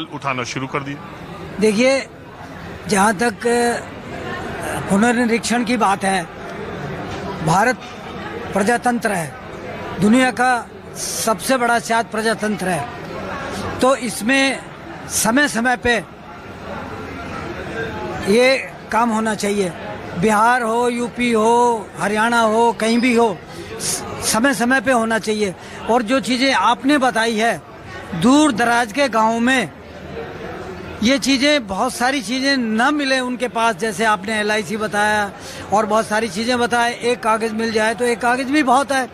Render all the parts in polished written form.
उठाना शुरू कर दिए। देखिए, जहाँ तक पुनर्निरीक्षण की बात है, भारत प्रजातंत्र है, दुनिया का सबसे बड़ा शायद प्रजातंत्र है, तो इसमें समय समय पे ये काम होना चाहिए। बिहार हो, यूपी हो, हरियाणा हो, कहीं भी हो, समय समय पे होना चाहिए। और जो चीज़ें आपने बताई है, दूर दराज के गाँव में ये चीज़ें, बहुत सारी चीज़ें न मिले उनके पास, जैसे आपने LIC बताया और बहुत सारी चीज़ें बताए। एक कागज़ मिल जाए तो एक कागज़ भी बहुत है,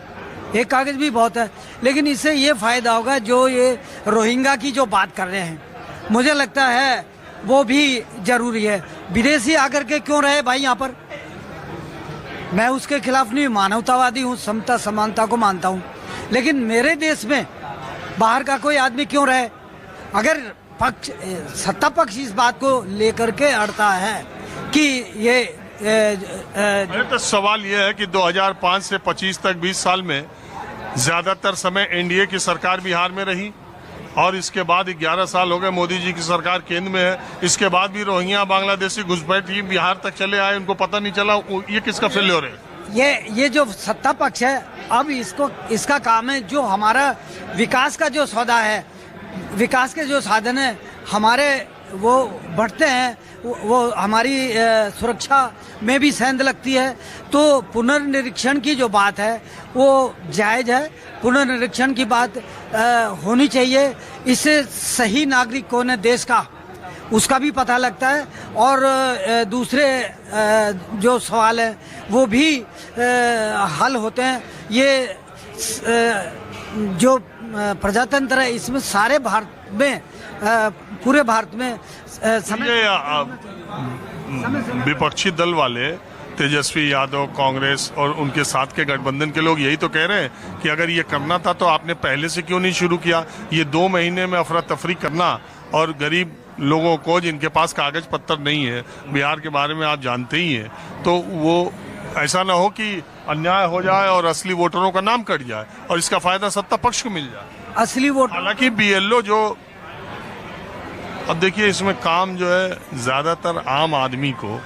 एक कागज़ भी बहुत है। लेकिन इससे ये फ़ायदा होगा, जो ये रोहिंग्या की जो बात कर रहे हैं, मुझे लगता है वो भी ज़रूरी है। विदेशी आकर के क्यों रहे भाई यहाँ पर? मैं उसके खिलाफ नहीं, मानवतावादी हूँ, समता समानता को मानता हूँ, लेकिन मेरे देश में बाहर का कोई आदमी क्यों रहे? अगर पक्ष, सत्ता पक्ष इस बात को लेकर के अड़ता है कि ये तो सवाल ये है कि 2005 से 25 तक 20 साल में ज्यादातर समय NDA की सरकार बिहार में रही, और इसके बाद 11 साल हो गए मोदी जी की सरकार केंद्र में है। इसके बाद भी रोहिंग्या बांग्लादेशी घुसपैठ ही बिहार तक चले आए, उनको पता नहीं चला। ये किसका फेल्योर है? ये जो सत्ता पक्ष है, अब इसका काम है, जो हमारा विकास का जो सौदा है, विकास के जो साधन है हमारे, वो बढ़ते हैं, वो हमारी सुरक्षा में भी सेंध लगती है। तो पुनर्निरीक्षण की जो बात है वो जायज़ है, पुनर्निरीक्षण की बात होनी चाहिए। इससे सही नागरिक कौन है देश का, उसका भी पता लगता है, और दूसरे जो सवाल है वो भी हल होते हैं। ये जो प्रजातंत्र है, इसमें सारे भारत में, पूरे भारत में विपक्षी दल वाले, तेजस्वी यादव, कांग्रेस और उनके साथ के गठबंधन के लोग यही तो कह रहे हैं कि अगर ये करना था तो आपने पहले से क्यों नहीं शुरू किया? ये 2 महीने में अफरा तफरी करना, और गरीब लोगों को जिनके पास कागज पत्तर नहीं है, बिहार के बारे में आप जानते ही हैं, तो वो ऐसा ना हो कि अन्याय हो जाए और असली वोटरों का नाम कट जाए और इसका फायदा सत्ता पक्ष को मिल जाए। असली वोट, हालांकि BLO जो, अब देखिए इसमें काम जो है, ज्यादातर आम आदमी को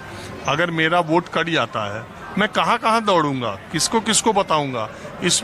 अगर मेरा वोट कट जाता है, मैं कहाँ कहाँ दौड़ूंगा, किसको किसको बताऊंगा?